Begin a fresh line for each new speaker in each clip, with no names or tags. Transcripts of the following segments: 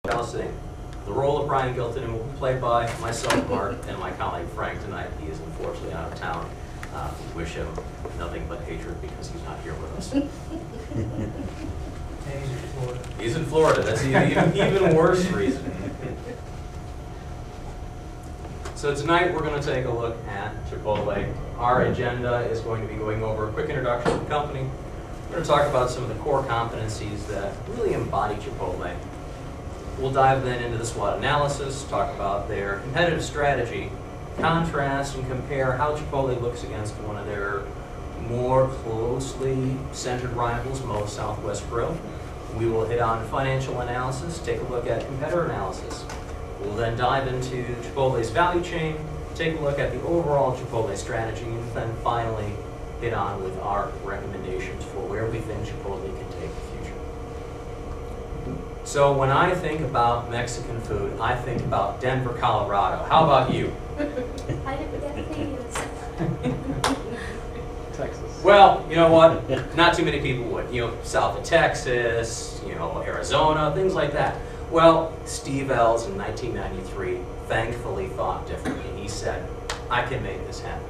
Balancing. The role of Brian Gilton will be played by myself, Mark, and my colleague Frank tonight. He is unfortunately out of town. We wish him nothing but hatred because he's not here with us.
He's in Florida.
He's in Florida. That's an even worse reason. So tonight we're going to take a look at Chipotle. Our agenda is going to be going over a quick introduction of the company. We're going to talk about some of the core competencies that really embody Chipotle. We'll dive then into the SWOT analysis, talk about their competitive strategy, contrast and compare how Chipotle looks against one of their more closely centered rivals, Moe's Southwest Grill. We will hit on financial analysis, take a look at competitor analysis. We'll then dive into Chipotle's value chain, take a look at the overall Chipotle strategy, and then finally hit on with our recommendations for where we think Chipotle can take the future. So when I think about Mexican food, I think about Denver, Colorado. How about you?
I didn't get to
Texas.
Well, you know what? Not too many people would. You know, south of Texas, you know, Arizona, things like that. Well, Steve Ells in 1993 thankfully thought differently. He said, I can make this happen.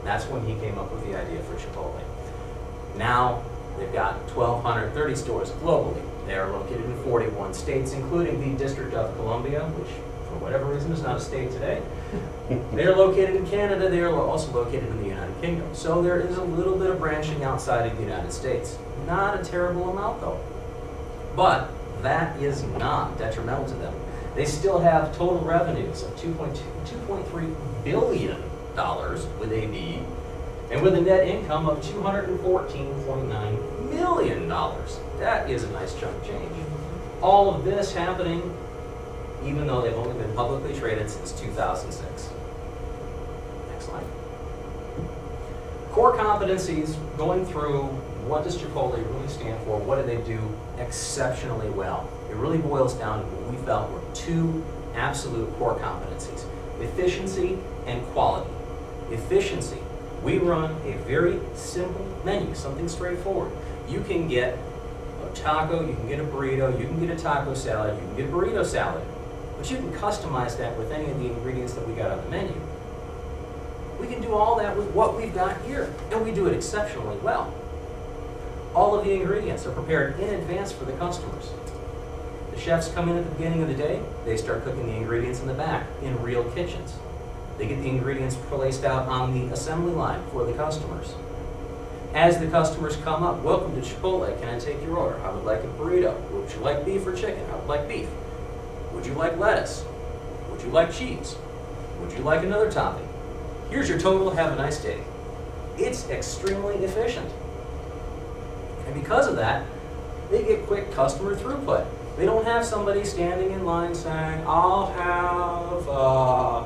That's when he came up with the idea for Chipotle. Now, they've got 1,230 stores globally. They are located in 41 states, including the District of Columbia, which, for whatever reason, is not a state today. They are located in Canada. They are also located in the United Kingdom. So there is a little bit of branching outside of the United States. Not a terrible amount, though. But that is not detrimental to them. They still have total revenues of $2.3 billion with a B, and with a net income of $214.9 million. That is a nice chunk of change. All of this happening even though they've only been publicly traded since 2006. Next slide. Core competencies, going through what does Chipotle really stand for, what do they do exceptionally well. It really boils down to what we felt were two absolute core competencies: efficiency and quality. Efficiency. We run a very simple menu, something straightforward. You can get a taco, you can get a burrito, you can get a taco salad, you can get a burrito salad. But you can customize that with any of the ingredients that we got on the menu. We can do all that with what we've got here, and we do it exceptionally well. All of the ingredients are prepared in advance for the customers. The chefs come in at the beginning of the day, they start cooking the ingredients in the back in real kitchens. They get the ingredients placed out on the assembly line for the customers. As the customers come up, welcome to Chipotle, can I take your order? I would like a burrito. Would you like beef or chicken? I would like beef. Would you like lettuce? Would you like cheese? Would you like another topping? Here's your total, have a nice day. It's extremely efficient. And because of that, they get quick customer throughput. They don't have somebody standing in line saying, I'll have a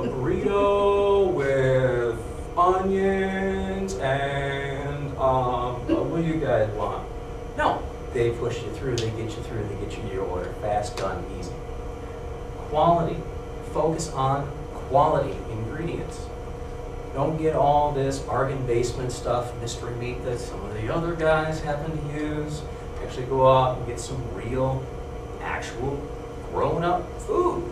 burrito with onions and what do you guys want? No, they push you through, they get you your order, fast, done, easy. Quality. Focus on quality ingredients. Don't get all this bargain basement stuff, mystery meat that some of the other guys happen to use. Actually go out and get some real, actual, grown-up food.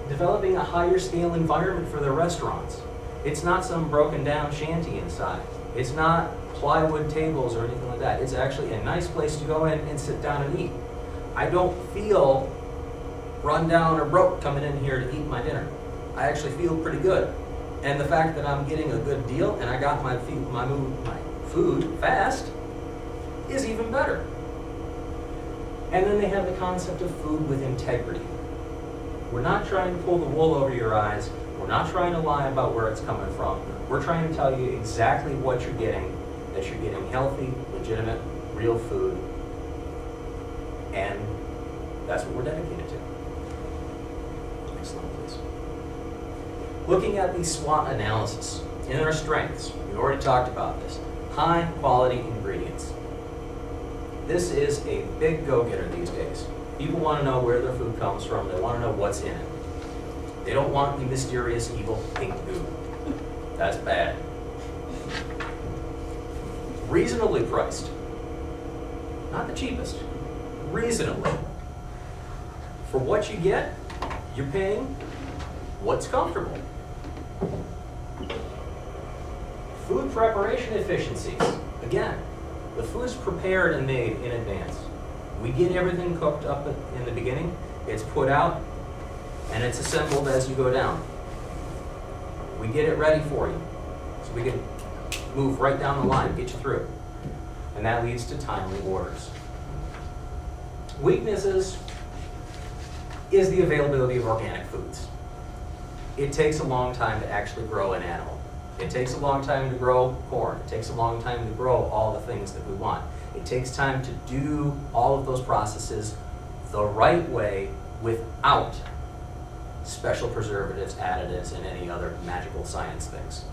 Developing a higher scale environment for their restaurants. It's not some broken down shanty inside. It's not plywood tables or anything like that. It's actually a nice place to go in and sit down and eat. I don't feel run down or broke coming in here to eat my dinner. I actually feel pretty good. And the fact that I'm getting a good deal and I got my food fast is even better. And then they have the concept of food with integrity. We're not trying to pull the wool over your eyes. We're not trying to lie about where it's coming from. We're trying to tell you exactly what you're getting, that you're getting healthy, legitimate, real food. And that's what we're dedicated to. Next slide, please. Looking at the SWOT analysis, in our strengths, we've already talked about this. High quality ingredients. This is a big go-getter these days. People want to know where their food comes from. They want to know what's in it. They don't want the mysterious, evil pink goo. That's bad. Reasonably priced. not the cheapest, reasonably. For what you get, you're paying what's comfortable. Food preparation efficiencies. Again, the food's prepared and made in advance. We get everything cooked up in the beginning, it's put out, and it's assembled as you go down. We get it ready for you, so we can move right down the line, get you through. And that leads to timely orders. Weaknesses is the availability of organic foods. It takes a long time to actually grow an animal. It takes a long time to grow corn. It takes a long time to grow all the things that we want. It takes time to do all of those processes the right way without special preservatives, additives, and any other magical science things.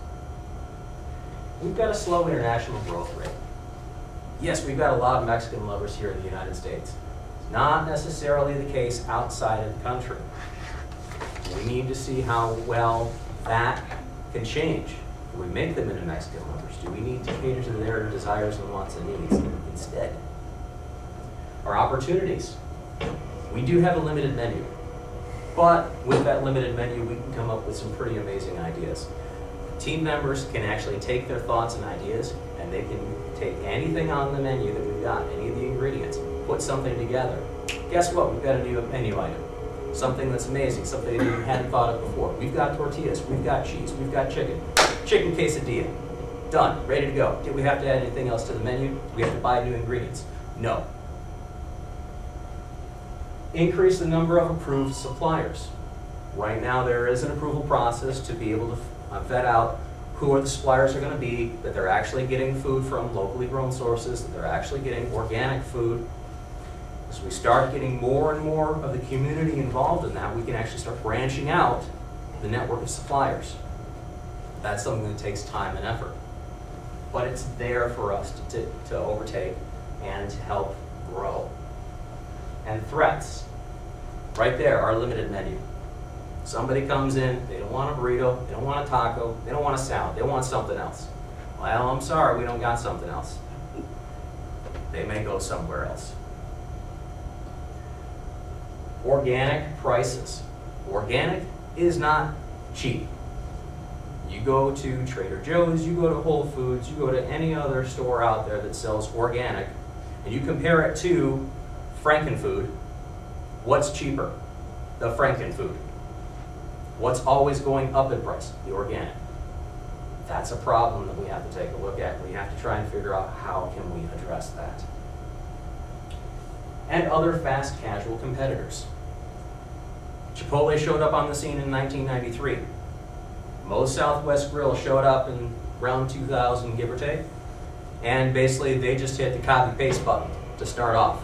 We've got a slow international growth rate. Yes, we've got a lot of Mexican lovers here in the United States. It's not necessarily the case outside of the country. We need to see how well that can change. Do we make them into Mexican lovers? Do we need to cater to their desires and wants and needs instead? Our opportunities. We do have a limited menu, but with that limited menu, we can come up with some pretty amazing ideas. Team members can actually take their thoughts and ideas, and they can take anything on the menu that we've got, any of the ingredients, put something together. Guess what? We've got a new menu item. Something that's amazing, something that you hadn't thought of before. We've got tortillas, we've got cheese, we've got chicken. Chicken quesadilla. Done, ready to go. Did we have to add anything else to the menu? Do we have to buy new ingredients? No. Increase the number of approved suppliers. Right now there is an approval process to be able to vet out who are the suppliers are going to be, that they're actually getting food from locally grown sources, that they're actually getting organic food. As we start getting more and more of the community involved in that, we can actually start branching out the network of suppliers. That's something that takes time and effort. But it's there for us to overtake and to help grow. And threats. Right there, our limited menu. Somebody comes in, they don't want a burrito, they don't want a taco, they don't want a salad, they want something else. Well, I'm sorry, we don't got something else. They may go somewhere else. Organic prices. Organic is not cheap. You go to Trader Joe's, you go to Whole Foods, you go to any other store out there that sells organic, and you compare it to Frankenfood. What's cheaper? The Frankenfood. What's always going up in price? The organic. That's a problem that we have to take a look at. We have to try and figure out how can we address that. And other fast casual competitors. Chipotle showed up on the scene in 1993. Most Southwest Grill showed up in around 2000, give or take. And basically they just hit the copy paste button to start off.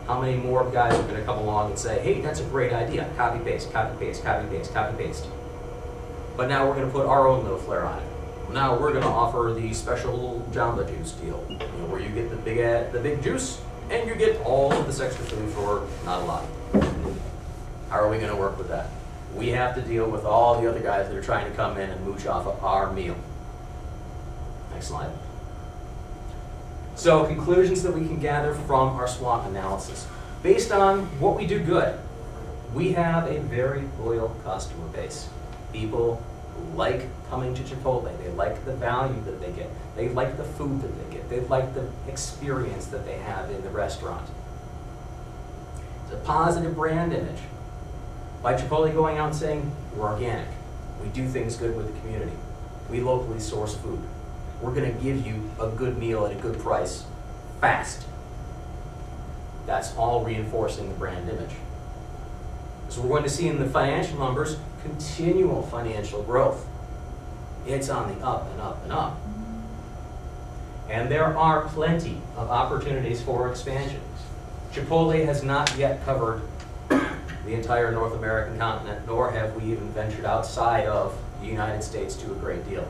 How many more guys are going to come along and say, hey, that's a great idea, copy paste, copy paste, copy paste, copy paste. But now we're going to put our own little flair on it. Now we're going to offer the special Jamba Juice deal, where you get the big juice and you get all of this extra food for not a lot. How are we going to work with that? We have to deal with all the other guys that are trying to come in and mooch off of our meal. Next slide. So, conclusions that we can gather from our SWOT analysis. Based on what we do good, we have a very loyal customer base. People like coming to Chipotle. They like the value that they get. They like the food that they get. They like the experience that they have in the restaurant. It's a positive brand image. By Chipotle going out and saying, we're organic. We do things good with the community. We locally source food. We're going to give you a good meal at a good price, fast. That's all reinforcing the brand image. So we're going to see in the financial numbers, continual financial growth. It's on the up and up and up. And there are plenty of opportunities for expansion. Chipotle has not yet covered the entire North American continent, nor have we even ventured outside of the United States to a great deal.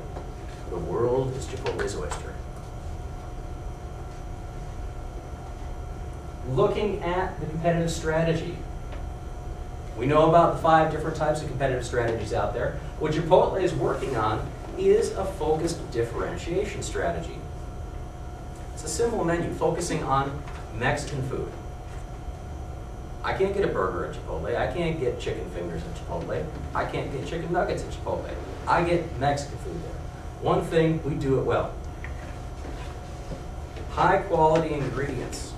The world is Chipotle's oyster. Looking at the competitive strategy. We know about the 5 different types of competitive strategies out there. What Chipotle is working on is a focused differentiation strategy. It's a simple menu focusing on Mexican food. I can't get a burger at Chipotle. I can't get chicken fingers at Chipotle. I can't get chicken nuggets at Chipotle. I get Mexican food there. One thing, we do it well. High quality ingredients.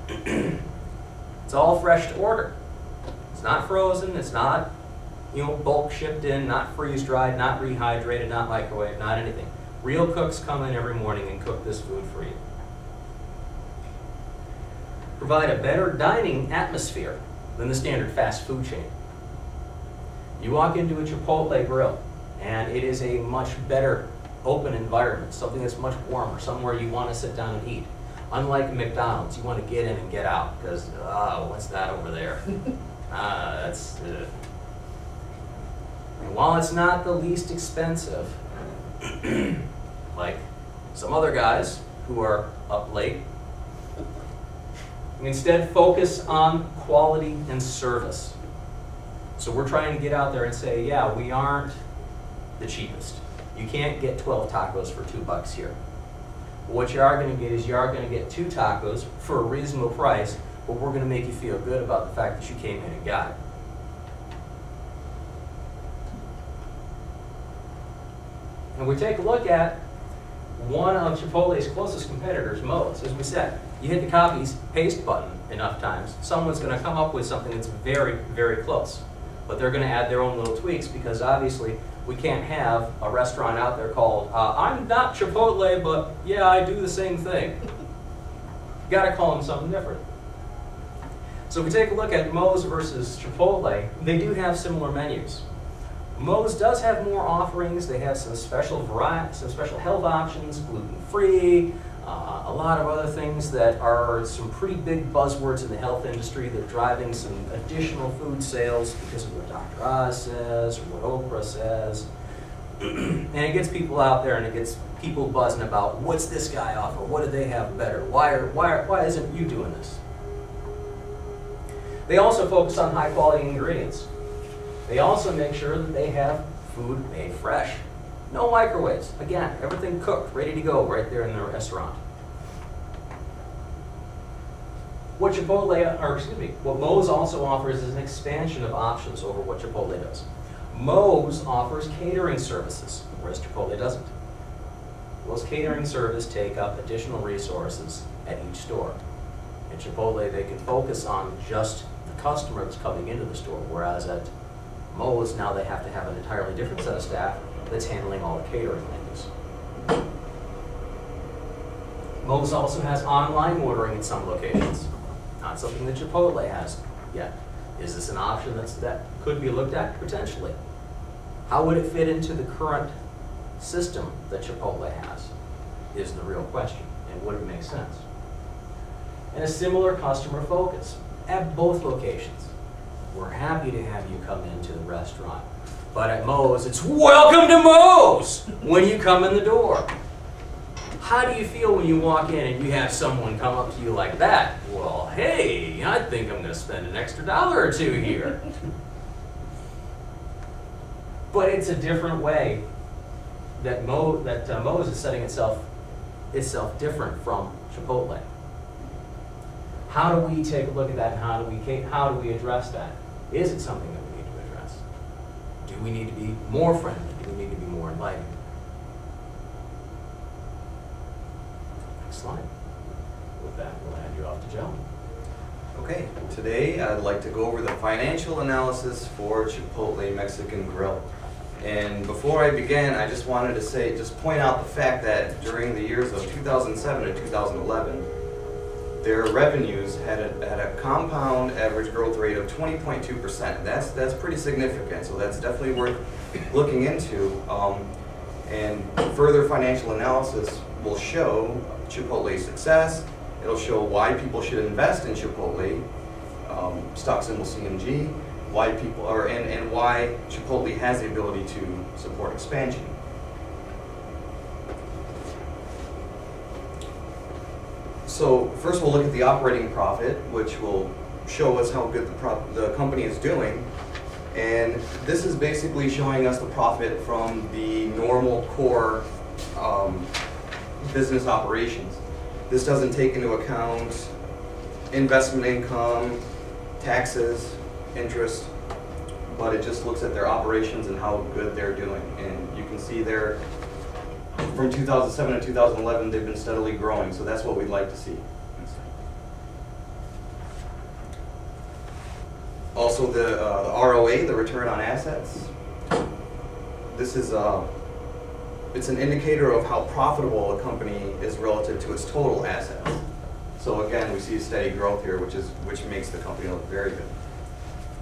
It's all fresh to order. It's not frozen, it's not, bulk shipped in, not freeze dried, not rehydrated, not microwaved, not anything. Real cooks come in every morning and cook this food for you. Provide a better dining atmosphere than the standard fast food chain. You walk into a Chipotle grill and it is a much better open environment, something that's much warmer, somewhere you want to sit down and eat. Unlike McDonald's, you want to get in and get out because, what's that over there? That's... And while it's not the least expensive, like some other guys who are up late, we instead focus on quality and service. So we're trying to get out there and say, yeah, we aren't the cheapest. You can't get 12 tacos for $2 here. But what you are going to get is you are going to get 2 tacos for a reasonable price, but we're going to make you feel good about the fact that you came in and got it. And we take a look at one of Chipotle's closest competitors, Moe's. As we said, you hit the copy paste button enough times, someone's going to come up with something that's very, very close. But they're going to add their own little tweaks because obviously we can't have a restaurant out there called, I'm not Chipotle, but yeah, I do the same thing. You got to call them something different. So if we take a look at Moe's versus Chipotle, they do have similar menus. Moe's does have more offerings. They have some special health options, gluten-free, a lot of other things that are some pretty big buzzwords in the health industry that are driving some additional food sales because of what Dr. Oz says or what Oprah says. And it gets people out there and it gets people buzzing about what's this guy offer? What do they have better? Why isn't you doing this? They also focus on high quality ingredients. They also make sure that they have food made fresh. No microwaves. Again, everything cooked, ready to go right there in the restaurant. What what Moe's also offers is an expansion of options over what Chipotle does. Moe's offers catering services, whereas Chipotle doesn't. Moe's catering service take up additional resources at each store. At Chipotle, they can focus on just the customer that's coming into the store, whereas at Moe's, now they have to have an entirely different set of staff that's handling all the catering menus. Moe's also has online ordering in some locations. Not something that Chipotle has yet. Is this an option that could be looked at? Potentially. How would it fit into the current system that Chipotle has is the real question, and would it make sense? And a similar customer focus at both locations. We're happy to have you come into the restaurant, but at Moe's, it's welcome to Moe's when you come in the door. How do you feel when you walk in and you have someone come up to you like that? Well, hey, I think I'm going to spend an extra $1 or $2 here. But it's a different way that Moe's is setting itself different from Chipotle. How do we take a look at that and how do we address that? Is it something that we need to address? Do we need to be more friendly? Do we need to be more inviting? Next slide. With that, we'll hand you off to Joe.
Okay, today I'd like to go over the financial analysis for Chipotle Mexican Grill. And before I begin, I just wanted to point out the fact that during the years of 2007 to 2011, their revenues had a compound average growth rate of 20.2%. That's pretty significant, so that's definitely worth looking into. And further financial analysis will show Chipotle's success. It'll show why people should invest in Chipotle, stock symbol CMG, why people are and why Chipotle has the ability to support expansion. So first we'll look at the operating profit, which will show us how good the company is doing. And this is basically showing us the profit from the normal core business operations. This doesn't take into account investment income, taxes, interest, but it just looks at their operations and how good they're doing. And you can see there, from 2007 to 2011, they've been steadily growing, so that's what we'd like to see. Also the ROA, the return on assets. This is it's an indicator of how profitable a company is relative to its total assets. So again, we see a steady growth here, which makes the company look very good.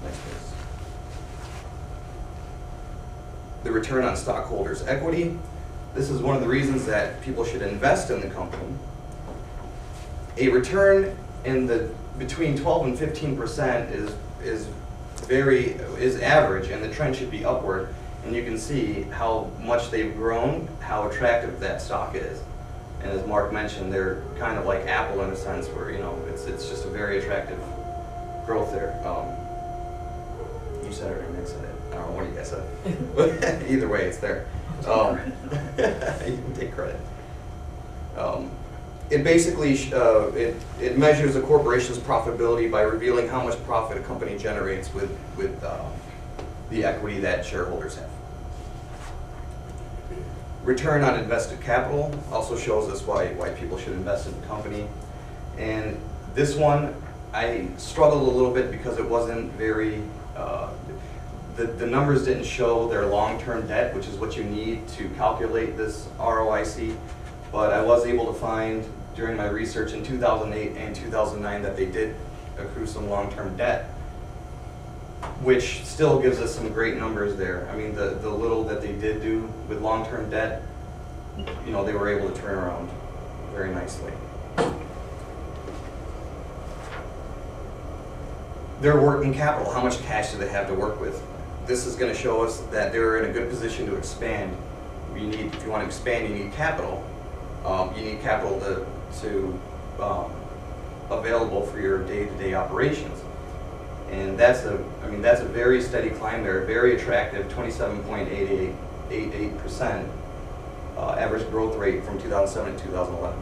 Next please. The return on stockholders' equity. This is one of the reasons that people should invest in the company. A return in the between 12 and 15% is average, and the trend should be upward. And you can see how much they've grown, how attractive that stock is. And as Mark mentioned, they're kind of like Apple in a sense, where it's just a very attractive growth there. You said it or Nick said it. I don't know what you guys said. But either way, it's there. You can take credit. It basically it measures a corporation's profitability by revealing how much profit a company generates with the equity that shareholders have. Return on invested capital also shows us why people should invest in the company. And this one, I struggled a little bit because it wasn't very, the numbers didn't show their long-term debt, which is what you need to calculate this ROIC. But I was able to find during my research in 2008 and 2009 that they did accrue some long-term debt, which still gives us some great numbers there. I mean, the little that they did do with long-term debt, they were able to turn around very nicely. Their working capital, how much cash do they have to work with? This is going to show us that they're in a good position to expand. If you want to expand, you need capital. You need capital to available for your day-to-day operations. And that's a very steady climb there, very attractive, 27.88% average growth rate from 2007 to 2011.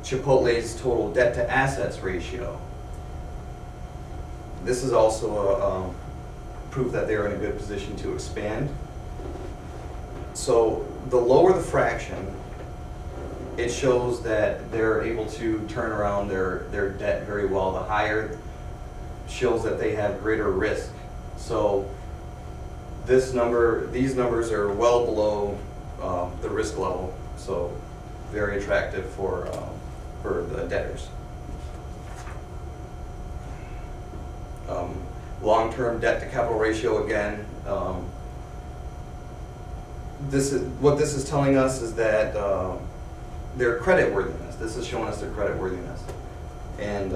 Chipotle's total debt to assets ratio. This is also a proof that they're in a good position to expand. So the lower the fraction, it shows that they're able to turn around their debt very well. The higher shows that they have greater risk. So these numbers are well below the risk level, so very attractive for the debtors. Long-term debt to capital ratio, again, what this is telling us is that their creditworthiness. This is showing us their creditworthiness. And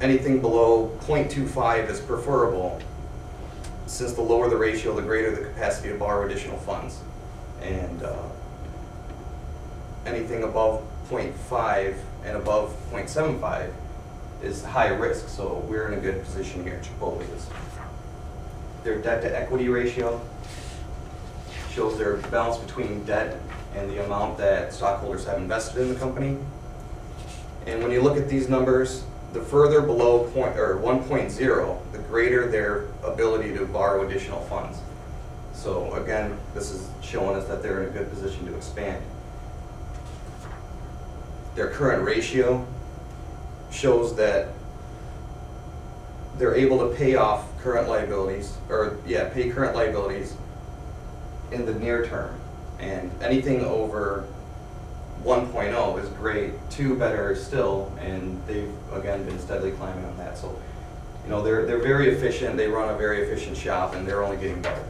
anything below 0.25 is preferable, since the lower the ratio, the greater the capacity to borrow additional funds. And anything above 0.5 and above 0.75 is high risk, so we're in a good position here. Chipotle is. Their debt to equity ratio shows their balance between debt and the amount that stockholders have invested in the company. And when you look at these numbers, the further below 1.0, the greater their ability to borrow additional funds. So again, this is showing us that they're in a good position to expand. Their current ratio shows that they're able to pay off current liabilities, pay current liabilities in the near term. And anything over 1.0 is great, 2 better still, and they've again been steadily climbing on that. So, they're very efficient, they run a very efficient shop, and they're only getting better.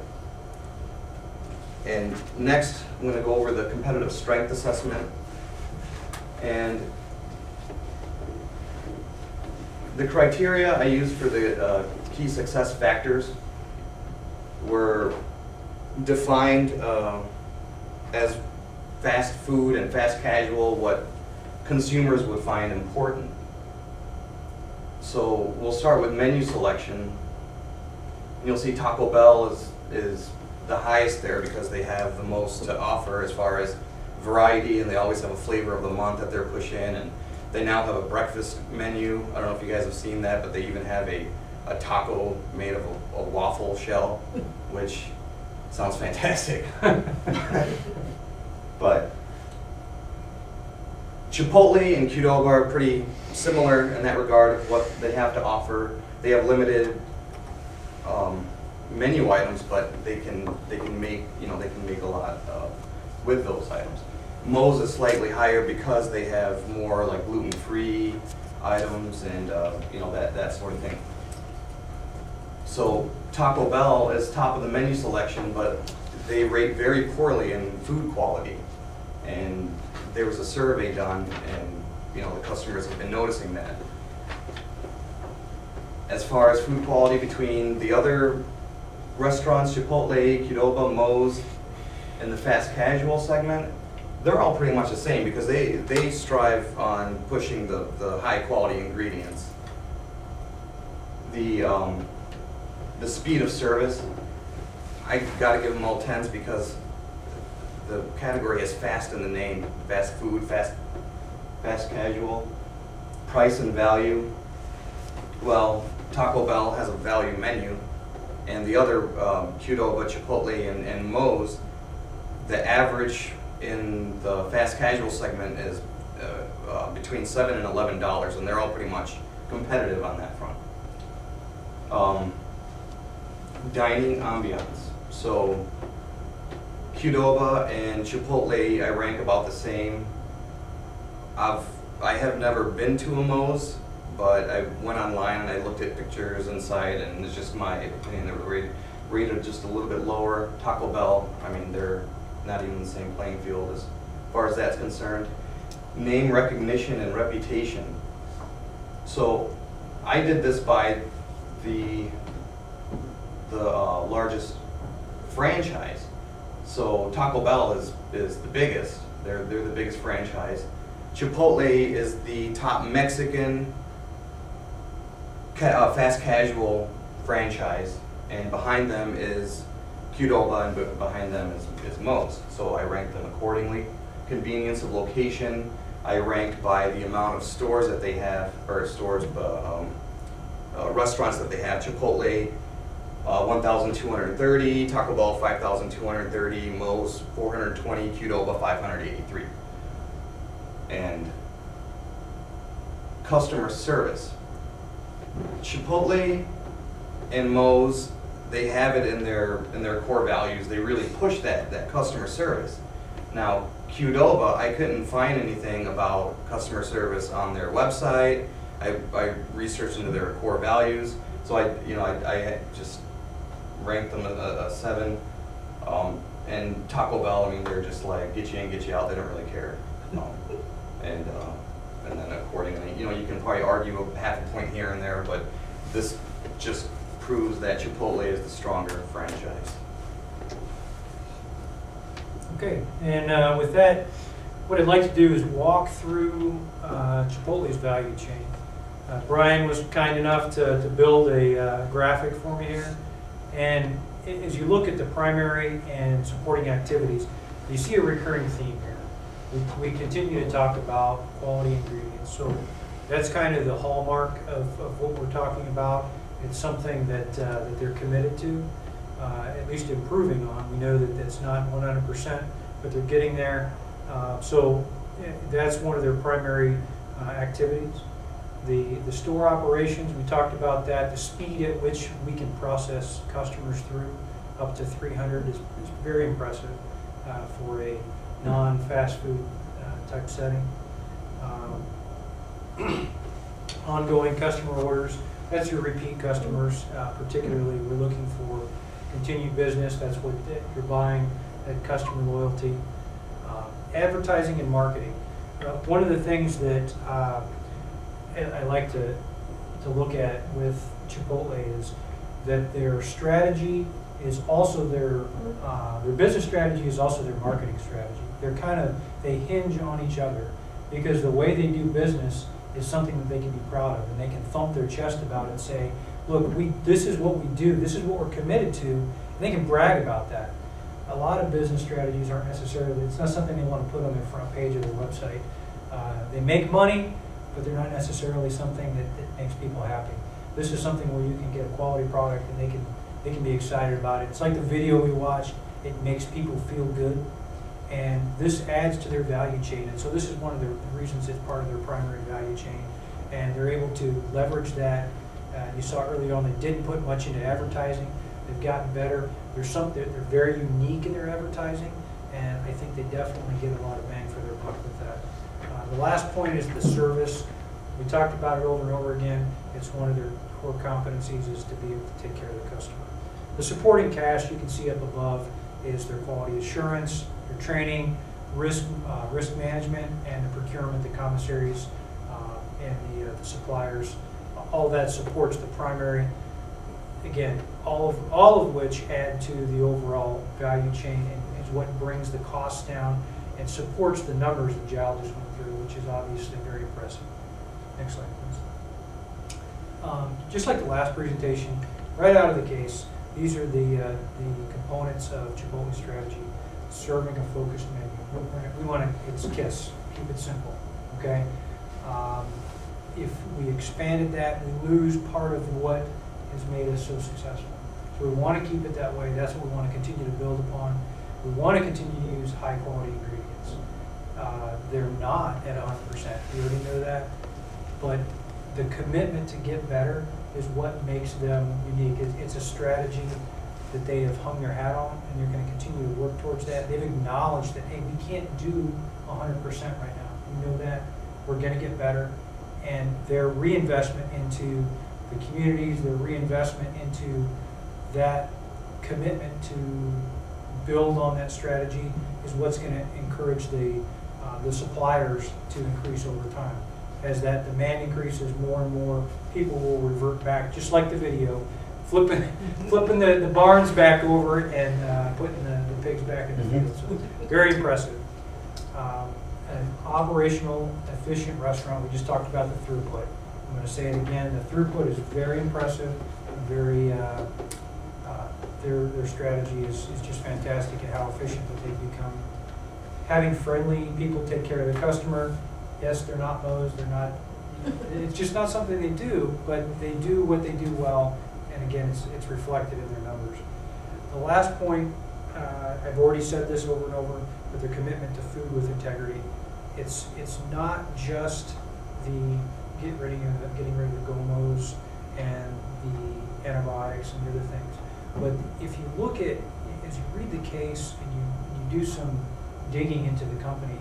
And next, I'm going to go over the competitive strength assessment. And the criteria I used for the key success factors were defined as fast food and fast casual, what consumers would find important. So we'll start with menu selection. You'll see Taco Bell is the highest there because they have the most to offer as far as variety, and they always have a flavor of the month that they're pushing. And they now have a breakfast menu. I don't know if you guys have seen that, but they even have a taco made of a waffle shell, which sounds fantastic. But Chipotle and Qdoba are pretty similar in that regard of what they have to offer. They have limited menu items, but they can make a lot with those items. Moe's is slightly higher because they have more like gluten-free items and that sort of thing. So Taco Bell is top of the menu selection, but they rate very poorly in food quality. And there was a survey done, and the customers have been noticing that. As far as food quality between the other restaurants, Chipotle, Qdoba, Moe's, and the fast casual segment, they're all pretty much the same because they strive on pushing the high quality ingredients. The speed of service, I gotta give them all 10s because the category has fast in the name. Fast food, fast casual, price and value. Well, Taco Bell has a value menu, and the other Qdoba, Chipotle, and Moe's, the average in the fast casual segment is between $7 and $11, and they're all pretty much competitive on that front. Dining ambiance. So Qdoba and Chipotle I rank about the same. I have never been to a Moe's, but I went online and I looked at pictures inside, and it's just my opinion, they were rated just a little bit lower. Taco Bell, I mean, they're not even the same playing field as far as that's concerned. Name recognition and reputation. So I did this by the largest franchise. So Taco Bell is the biggest. They're the biggest franchise. Chipotle is the top Mexican fast casual franchise, and behind them is Qdoba, and behind them is Moe's. So I ranked them accordingly. Convenience of location, I ranked by the amount of stores that they have, or restaurants that they have. Chipotle, 1,230, Taco Bell 5,230, Moe's 420, Qdoba 583. And customer service. Chipotle and Moe's, they have it in their core values. They really push that customer service. Now, Qdoba, I couldn't find anything about customer service on their website. I researched into their core values, so I just ranked them a 7. And Taco Bell, I mean, they're just like get you in, get you out. They don't really care. And then accordingly, you can probably argue a half a point here and there, but this just proves that Chipotle is the stronger franchise.
Okay, and with that, what I'd like to do is walk through Chipotle's value chain. Brian was kind enough to build a graphic for me here, and as you look at the primary and supporting activities, you see a recurring theme here. We continue to talk about quality ingredients, so that's kind of the hallmark of what we're talking about. It's something that they're committed to, at least improving on. We know that that's not 100%, but they're getting there. So that's one of their primary activities. The store operations, we talked about that. The speed at which we can process customers through up to 300 is very impressive for a non-fast food type setting. Ongoing customer orders, that's your repeat customers. Particularly, we're looking for continued business. That's what you're buying, that customer loyalty. Advertising and marketing. One of the things that I like to look at with Chipotle is that their strategy is also their business strategy is also their marketing strategy. They hinge on each other because the way they do business is something that they can be proud of, and they can thump their chest about it and say, look, this is what we do, this is what we're committed to, and they can brag about that. a lot of business strategies aren't necessarily, it's not something they want to put on their front page of their website. They make money, but they're not necessarily something that makes people happy. This is something where you can get a quality product and they can be excited about it. It's like the video we watched. It makes people feel good, and this adds to their value chain. And so this is one of the reasons it's part of their primary value chain, and they're able to leverage that. You saw earlier on they didn't put much into advertising. They've gotten better. They're very unique in their advertising, and I think they definitely get a lot of bang for their buck with that. The last point is the service. We talked about it over and over again. It's one of their core competencies is to be able to take care of the customer. The supporting cast you can see up above is their quality assurance, their training, risk management, and the procurement, the commissaries, and the suppliers. All that supports the primary. Again, all of which add to the overall value chain and is what brings the costs down and supports the numbers that Giles just went through, which is obviously very impressive. Next slide, please. Just like the last presentation, right out of the case, these are the components of Chipotle strategy. Serving a focused menu. We want to, it's KISS, keep it simple, okay? If we expanded that, we lose part of what has made us so successful. So we want to keep it that way. That's what we want to continue to build upon. We want to continue to use high quality ingredients. They're not at 100%. You already know that. But the commitment to get better is what makes them unique. It's a strategy that they have hung their hat on, and they're going to continue to work towards that. They've acknowledged that, hey, we can't do 100% right now. We know that. We're going to get better. And their reinvestment into the communities, their reinvestment into that commitment to build on that strategy is what's going to encourage the suppliers to increase over time. As that demand increases, more and more people will revert back, just like the video, flipping the barns back over and putting the pigs back in the field. So very impressive. An operational, efficient restaurant. We just talked about the throughput. I'm going to say it again. The throughput is very impressive. Very, their strategy is just fantastic at how efficient that they've become. Having friendly people take care of the customer. Yes, they're not Moe's. They're not. It's just not something they do, but they do what they do well. And again, it's reflected in their numbers. The last point, I've already said this over and over, but their commitment to food with integrity. It's not just the getting ready to go Moe's and the antibiotics and the other things. But if you look at, as you read the case and you do some digging into the company,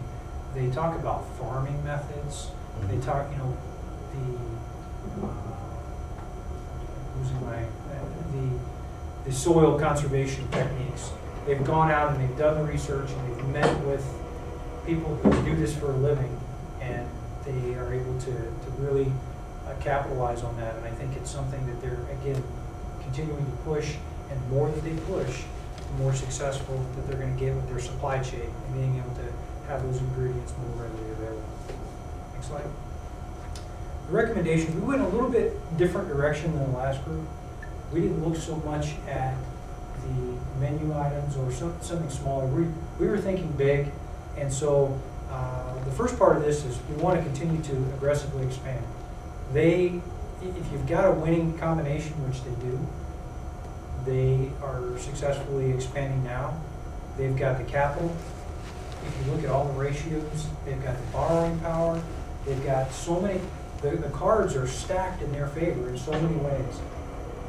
they talk about farming methods. They talk, the soil conservation techniques. They've gone out and they've done the research and they've met with people who do this for a living, and they are able to really capitalize on that. And I think it's something that they're, again, continuing to push, and the more that they push, the more successful that they're going to get with their supply chain and being able to have those ingredients more readily available. Next slide. The recommendations, we went a little bit different direction than the last group. We didn't look so much at the menu items or something smaller. We were thinking big, and so the first part of this is we want to continue to aggressively expand. If you've got a winning combination, which they do, they are successfully expanding now. They've got the capital. If you look at all the ratios, they've got the borrowing power. They've got so many, the cards are stacked in their favor in so many ways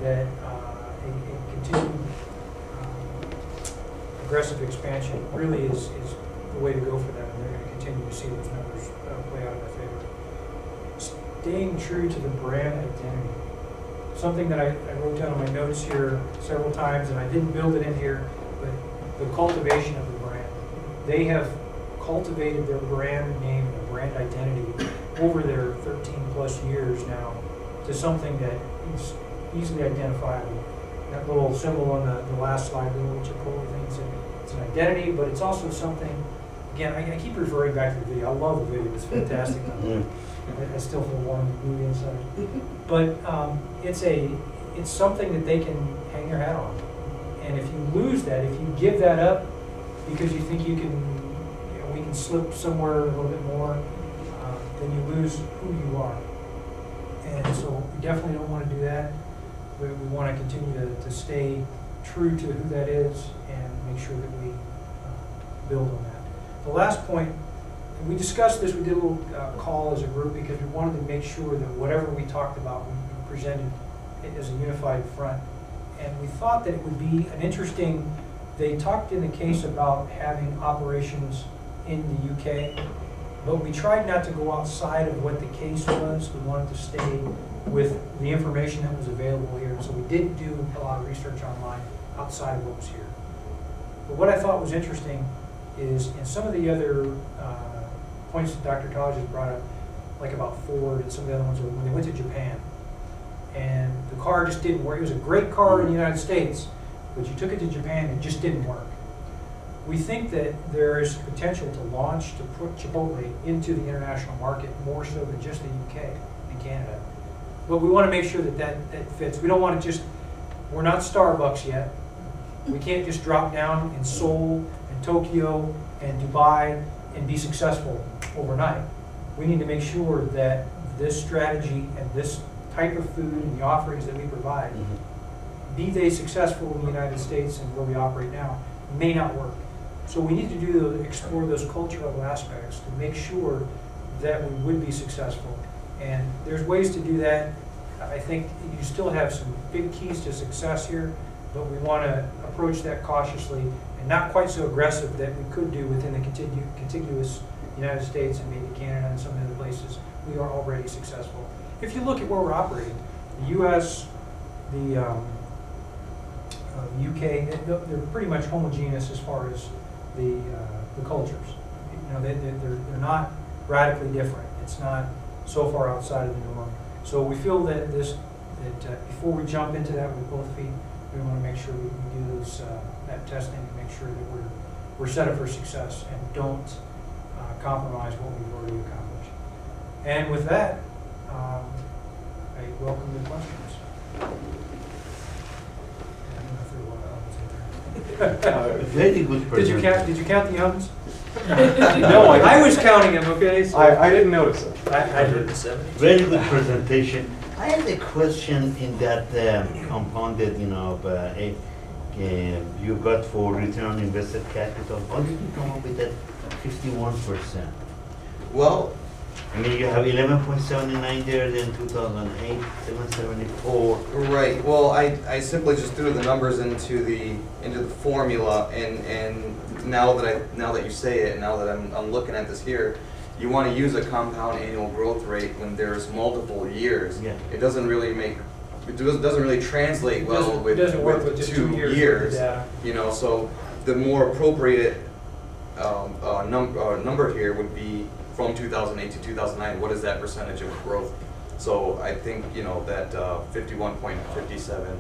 that a continued aggressive expansion really is the way to go for them, and they're going to continue to see those numbers play out in their favor. Staying true to the brand identity. Something that I wrote down on my notes here several times, and I didn't build it in here, but the cultivation of the brand. They have cultivated their brand name and their brand identity over their 13 plus years now to something that is easily identifiable. That little symbol on the last slide, the little Chipotle thing, it's an identity, but it's also something, again, I keep referring back to the video. I love the video. It's fantastic. I still feel warm and moody inside. But it's something that they can hang their hat on. And if you lose that, if you give that up because you think you can, we can slip somewhere a little bit more, then you lose who you are. And so we definitely don't want to do that. We want to continue to stay true to who that is and make sure that we build on that. The last point, and we discussed this, we did a little call as a group because we wanted to make sure that whatever we talked about, we presented it as a unified front. And we thought that it would be an interesting, they talked in the case about having operations in the UK, but we tried not to go outside of what the case was. We wanted to stay with the information that was available here. So we didn't do a lot of research online outside of what was here. But what I thought was interesting is in some of the other points that Dr. Taj has brought up, like about Ford and some of the other ones, when they went to Japan, and the car just didn't work. It was a great car in the United States, but you took it to Japan and it just didn't work. We think that there is potential to launch, to put Chipotle into the international market more so than just the UK and Canada. But we want to make sure that that fits. We don't want to just, we're not Starbucks yet. We can't just drop down in Seoul and Tokyo and Dubai and be successful overnight. We need to make sure that this strategy and this type of food and the offerings that we provide, be they successful in the United States and where we operate now, may not work. So we need to explore those cultural aspects to make sure that we would be successful. And there's ways to do that. I think you still have some big keys to success here, but we want to approach that cautiously and not quite so aggressive that we could do within the contiguous United States and maybe Canada and some other places. We are already successful. If you look at where we're operating, the US, the UK, they're pretty much homogeneous as far as the cultures. You know, they're not radically different. It's not so far outside of the norm. So we feel that before we jump into that with both feet, we want to make sure we do that testing and make sure that we're set up for success and don't compromise what we've already accomplished. And with that, I welcome the questions.
Very good presentation.
Did you count the ums?
No,
I was counting them. Okay. So
I didn't notice it.
I did.
Very good presentation. I had a question in that compounded, you got for return on invested capital. How did you come up with that 51%?
Well,
I mean, you have 11.79 there, then 2008, 774.
right. Well, I simply just threw the numbers into the formula, and now that you say it, now that I'm looking at this here, you want to use a compound annual growth rate when there's multiple years.
Yeah.
It doesn't really translate well with
just
2 years. You know, so the more appropriate number here would be from 2008 to 2009. What is that percentage of growth? So I think that 51.57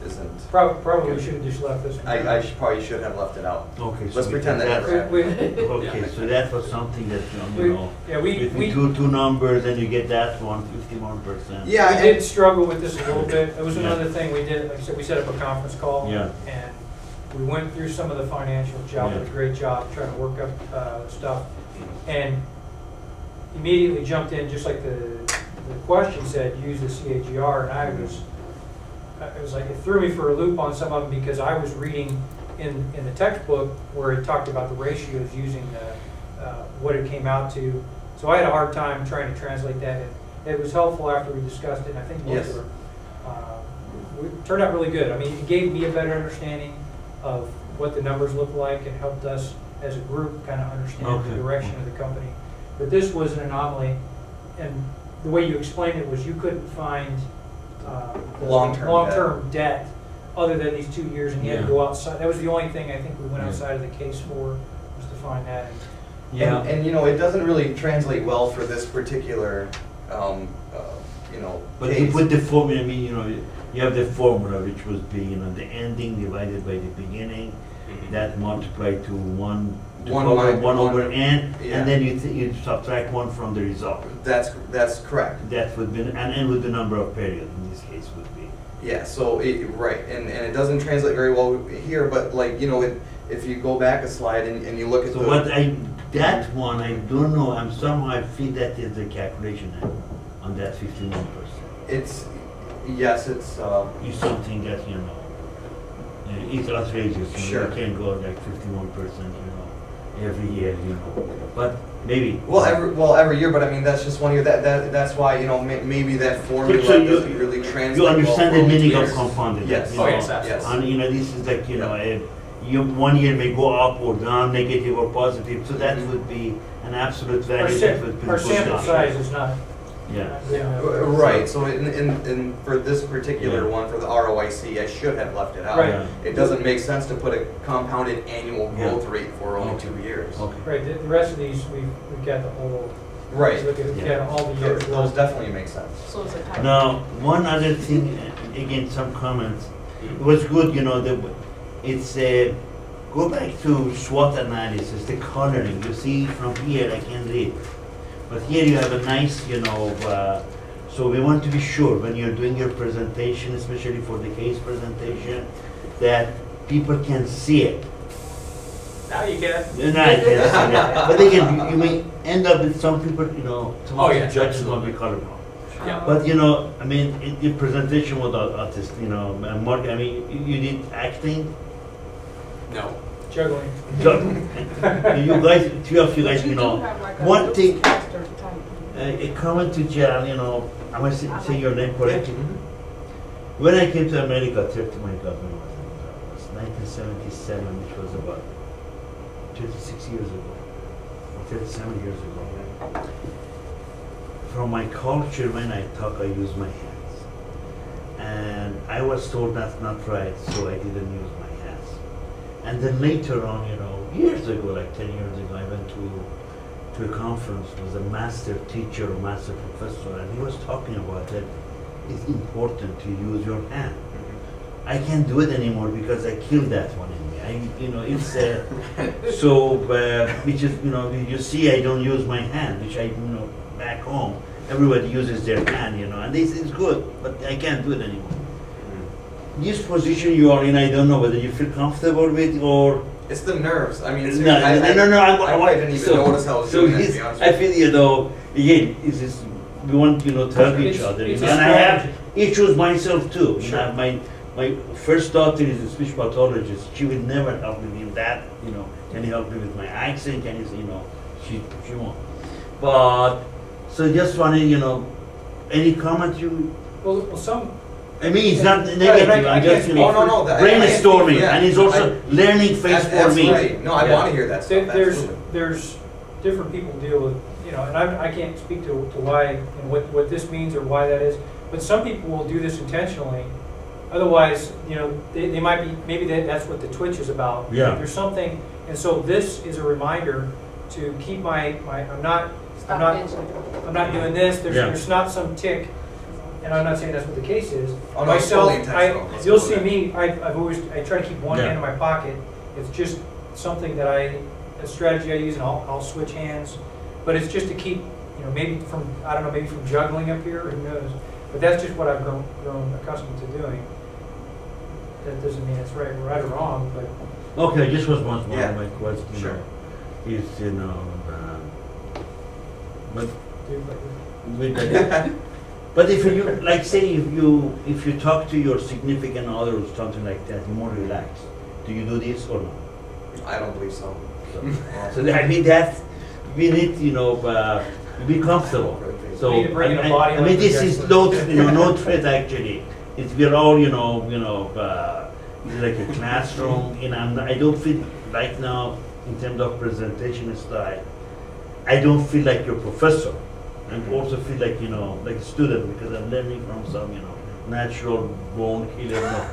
isn't.
Probably should have just left this.
I probably should have left it out.
Okay, so
Let's pretend that never happened.
Okay, so that was something that
we
with two numbers and you get that one, 51%.
Yeah,
we did struggle with this a little bit. It was another thing we did. Like I said, we set up a conference call.
Yeah.
And we went through some of the financials. Job did a great job trying to work up stuff, and immediately jumped in just like the question said. Use the CAGR, and I was like, it threw me for a loop on some of them because I was reading in the textbook where it talked about the ratios using what it came out to. So I had a hard time trying to translate that. And it was helpful after we discussed it. And I think most of it turned out really good. I mean, it gave me a better understanding of what the numbers look like. It helped us as a group kind of understand the direction of the company. But this was an anomaly, and the way you explained it was you couldn't find long-term debt other than these 2 years, and you had to go outside. That was the only thing I think we went outside of the case for, was to find that.
And it doesn't really translate well for this particular
But
case.
you put the formula, I mean, you have the formula which was the ending divided by the beginning, that multiplied to 1 over n, and then you subtract 1 from the result.
That's correct.
That would be, and with the number of periods in this case would be.
Yeah, so, right, and it doesn't translate very well here, but like, you know, if you go back a slide and you look at
So
the.
that one, I don't know, somehow I feel that is the calculation on that 51%.
It's, yes, it's,
It's something that, you know, it's outrageous, you know,
Sure.
you can't go like 51%, you know, every year, you know, but maybe.
every year, but I mean, that's just one year, that's why, you know, maybe that formula
So you-
doesn't really translate.
You
well
understand
for
the
all
meaning of
years.
compounded.
Yes.
you
Oh,
know,
yes, absolutely.
Yes.
And you know, this is like, you know, one year may go up or down, negative or positive, so that would be an absolute value that would be
Our
pushed
sample
up.
size is not.
Yeah.
Right, so in for this particular
Yeah.
one, for the ROIC, I should have left it out.
Right.
Yeah.
It doesn't make sense to put a compounded annual
Yeah.
growth rate for only
Okay.
2 years.
Okay.
Right, the rest of these, we've got the whole,
Right,
look at,
Yeah.
all the years.
those definitely make sense.
So it's a type.
Now, one other thing, again, some comments. It was good, you know, it's go back to SWOT analysis, the coloring. You see from here, I can read. But here you have a nice, you know, so we want to be sure when you're doing your presentation, especially for the case presentation, that people can see it.
Now you get.
And I can see that. But again, you may end up with some people, you know, some
Oh,
of the
yes,
judges will be
absolutely.
colorblind.
Yeah.
But you know, I mean, in the presentation with the artist, you know, Mark, I mean, you did acting.
No.
Juggling.
You guys, two of you guys, you know, one thing,
Faster type.
a comment to Jan, you know, I must say your name correctly.
Mhm.
When I came to America, 30, my God, when was it? It was 1977, which was about 36 years ago, or 37 years ago. From my culture, when I talk, I use my hands. And I was told that's not right, so I didn't use my hands. And then later on, you know, years ago, like 10 years ago, I went to a conference with a master teacher or master professor, and he was talking about that it's important to use your hand. I can't do it anymore because I killed that one in me. You know, it's so, which is, you know, you see, I don't use my hand, which I, you know, back home, everybody uses their hand, you know, and this is good, but I can't do it anymore. This position you are in, I don't know whether you feel comfortable with or.
It's the nerves. I mean,
No,
seriously, I didn't even
so-
notice I was
so
doing that, to
this-
be honest
I
with you.
feel, you know, again, it's just, we want, you know, to help each
It's-
other.
it's
You
a
know, and I have
strategy.
issues myself too. You
Sure.
know, my first daughter is a speech pathologist. She will never help me with that. You know, can you help me with my accent? Can you, you know, she won't. But so just wanted, you know, any comment you?
Well, some,
I mean, it's not
Yeah,
negative.
but I
I'm just,
can't
you know,
speak for- No, I
brainstorming,
yeah.
and it's also learning phase for me.
Right. No, I
Yeah.
want to hear that stuff.
there's,
Absolutely.
there's different people deal with, you know, and I can't speak to why, and what this means or why that is, but some people will do this intentionally. Otherwise, you know, they might be, maybe that's what the twitch is about.
Yeah.
There's something, and so this is a reminder to keep I'm not
Stop benching.
I'm not doing this,
Yeah.
there's not some tick, and I'm not saying that's what the case is.
Oh, no, it's totally intentional. Let's
You'll
go
see
with
me, I've always, I try to keep one
Yeah.
hand in my pocket. It's just something that a strategy I use, and I'll switch hands. But it's just to keep, you know, maybe from, I don't know, maybe from juggling up here, who knows? But that's just what I've grown accustomed to doing. That doesn't mean it's right or wrong, but
Okay, this was one
Yeah.
of my questions.
Sure.
Is, you know, but
do
with the, but if you like, say if you talk to your significant other or something like that, you're more relaxed. Do you do this or not?
I don't believe so.
So I mean that we need, you know, be comfortable. So
We need to bring in a body
I mean this is
language
no, you know, no threat actually. It's we're all, you know, it's like a classroom, and I don't feel right now in terms of presentation style. I don't feel like your professor. I also feel like, you know, like a student because I'm learning from some, you know, natural born killer. No.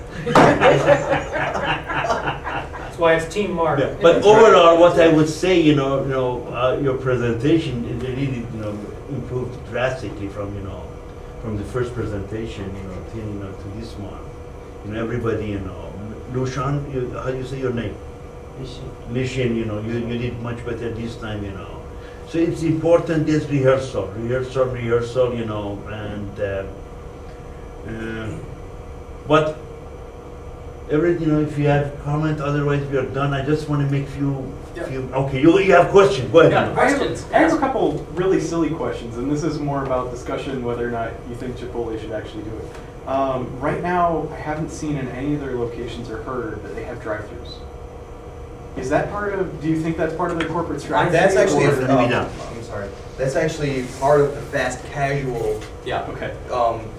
that's why it's team mark.
Yeah, but overall, what I would say, you know, your presentation it really, you know, improved drastically from, you know, from the first presentation, you know, to this one. You know, everybody, you know, Lushan, how do you say your name? Lishan, you know, you did much better this time, you know. So it's important this rehearsal, you know, and But if you have comment, otherwise we are done. I just want to make
Yeah.
okay, you have questions, go ahead.
Yeah,
Mike.
questions.
I have a couple really silly questions, and this is more about discussion whether or not you think Chipotle should actually do it. Right now, I haven't seen in any of their locations or heard that they have drive-thrus. Is that part of? Do you think that's part of their corporate strategy?
That's actually,
or-
I'm sorry, that's actually part of the fast casual
Yeah.
Okay.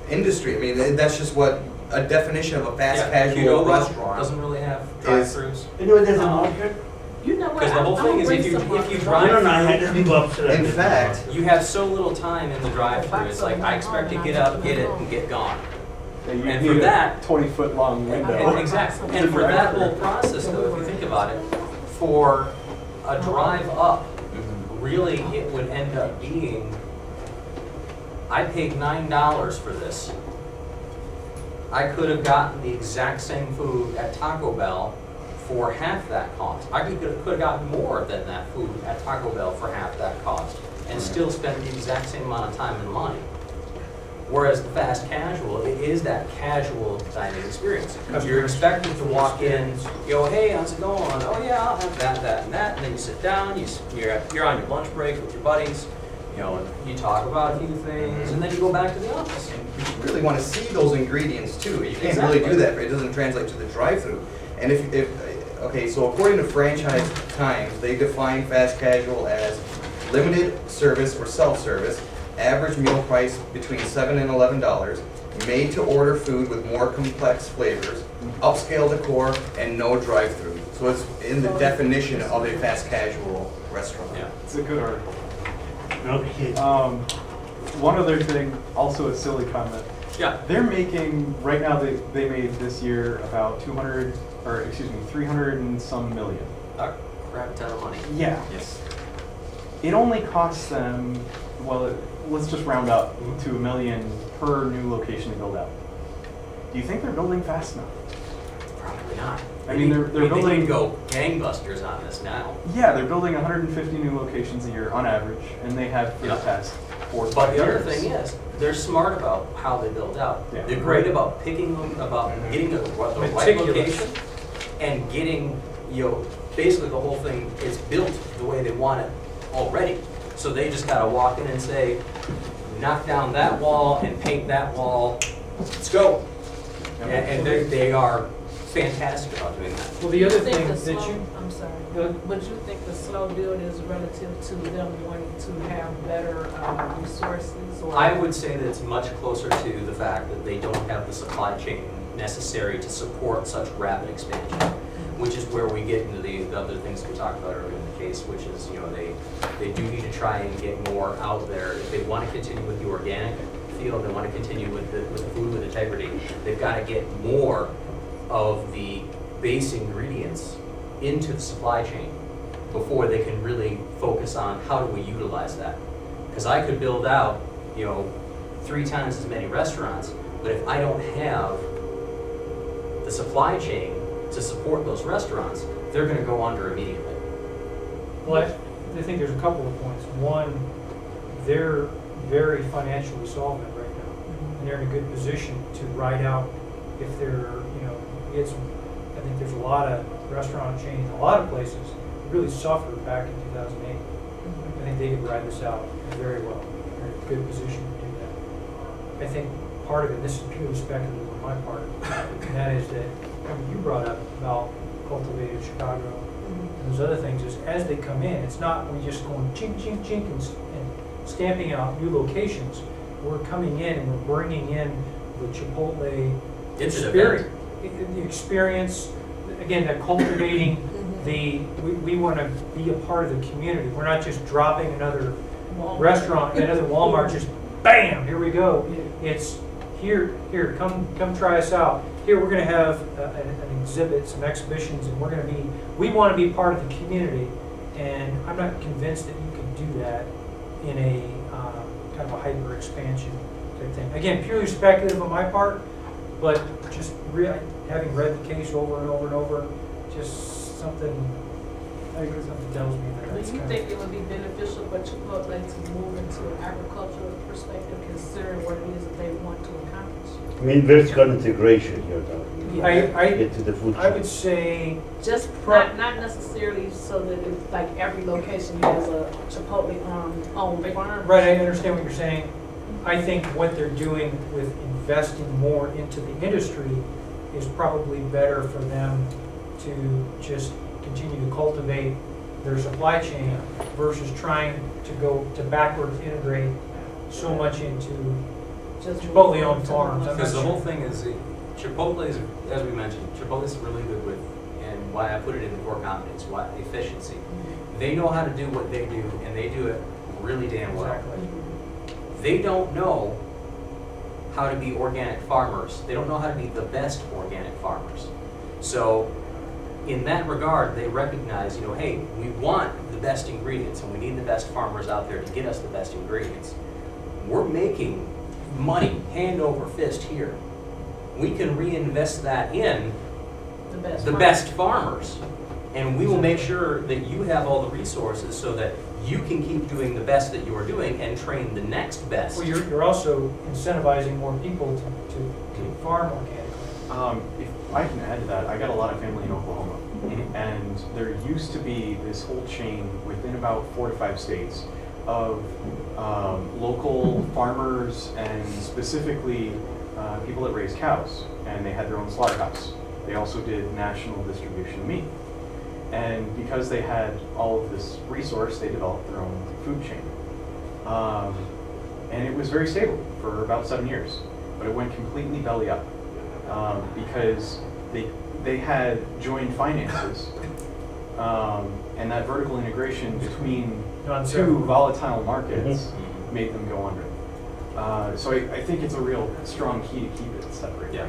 industry. I mean, that's just what a definition of a fast
Yeah,
casual
Qdoba
restaurant
doesn't really have
is.
drive-throughs.
Anyway, there's a market.
You know what?
Because the whole
I'm
thing is
gonna
if you
bring some
drive
No, no, I
through,
had to go upstairs.
In fact,
you have so little time in the drive-through. It's like I expect to get up, get it, and get gone.
Yeah, you
And
need
for
a
that-
20-foot long window.
And exactly. And for that whole process, though, if you think about it, for a drive up, really it would end up being, I paid $9 for this. I could have gotten the exact same food at Taco Bell for half that cost. I could have gotten more than that food at Taco Bell for half that cost and still spent the exact same amount of time and money. Whereas the fast casual, it is that casual dining experience. You're expected to walk in, you go, hey, how's it going? Oh yeah, I'll have that, that, and that. And then you sit down, you're on your lunch break with your buddies, and you talk about a few things, and then you go back to the office.
you really want to see those ingredients too. You can't really do that. It doesn't translate to the drive-through. And okay, so according to Franchise Times, they define fast casual as limited service or self-service, average meal price between $7 and $11, made to order food with more complex flavors, upscale decor, and no drive-through. So it's in the definition of a fast casual restaurant.
Yeah.
It's a good article.
Okay.
One other thing, also a silly comment.
Yeah.
They're making, right now they made this year about 300 and some million.
A crap ton of money.
Yeah.
Yes.
It only costs them, well, let's just round up to $1 million per new location to build out. Do you think they're building fast enough?
Probably not.
I mean, they're
They
building-
can go gangbusters on this now.
Yeah, they're building 150 new locations a year on average, and they have for the
Yeah.
past 4 or 5
But the
years.
other thing is, they're smart about how they build out.
Yeah.
They're great about picking them, about getting the right
Meticulous.
location, and getting, basically the whole thing is built the way they want it already. So they just gotta walk in and say, knock down that wall and paint that wall, let's go. And they are fantastic about doing that.
Well, the other
You think
thing
the
that
slow-
you,
I'm sorry,
Go ahead.
but you think the slow build is relative to them wanting to have better resources? Or
I would say that it's much closer to the fact that they don't have the supply chain necessary to support such rapid expansion, which is where we get into the other things we talked about earlier in the case, which is, they do need to try and get more out there. If they want to continue with the organic field, they want to continue with the food with integrity, they've got to get more of the base ingredients into the supply chain before they can really focus on how do we utilize that. Because I could build out, 3 times as many restaurants, but if I don't have the supply chain to support those restaurants, they're going to go under immediately.
well, I think there's a couple of points. One, they're very financially solvent right now, and they're in a good position to ride out if they're, I think there's a lot of restaurant chains, a lot of places really suffered back in 2008. I think they could ride this out very well. They're in a good position to do that. I think part of it, this is purely speculative on my part, and that is that you brought up about cultivated Chicago and those other things, is as they come in, it's not we just going chink, chink, chink and stamping out new locations. We're coming in and we're bringing in the Chipotle
It's an
experience.
event.
The experience, again, that cultivating we want to be a part of the community. We're not just dropping another
Walmart.
restaurant, another Walmart, just bam, here we go. It's here, come try us out. Here, we're going to have an exhibit, some exhibitions, and we want to be part of the community. And I'm not convinced that you can do that in a kind of a hyper expansion type thing. Again, purely speculative on my part, but just having read the case over and over and over, just something I agree. Something tells me that
Do
that's
you
kind
think it would be beneficial for Chipotle to move into an agricultural perspective, considering what it is that they want to accomplish?
I mean, vertical integration you're talking
of,
get to the food
I would
chain.
say,
Just not necessarily so that it's like every location has a Chipotle owned farm.
right, I understand what you're saying. I think what they're doing with investing more into the industry is probably better for them to just continue to cultivate their supply chain versus trying to go to backwards integrate so much into
Just
Chipotle-owned farms.
Because the whole thing is, Chipotle is, as we mentioned, Chipotle is really good with, and why I put it in the core competence, why efficiency. They know how to do what they do, and they do it really damn well.
Exactly.
They don't know how to be organic farmers. They don't know how to be the best organic farmers. So in that regard, they recognize, you know, hey, we want the best ingredients and we need the best farmers out there to get us the best ingredients. We're making money hand over fist here. We can reinvest that in the best farmers. And we will make sure that you have all the resources so that you can keep doing the best that you are doing and train the next best.
Well, you're also incentivizing more people to farm organically.
If I can add to that, I got a lot of family in Oklahoma, and there used to be this whole chain within about 4 to 5 states of local farmers and specifically people that raise cows, and they had their own slaughterhouse. They also did national distribution of meat. And because they had all of this resource, they developed their own food chain. And it was very stable for about 7 years, but it went completely belly up because they had joined finances, and that vertical integration between two volatile markets made them go under. So I think it's a real strong key to keep it separate.
Yeah.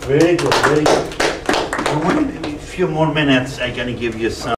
Very good, very good. A few more minutes, I'm gonna give you some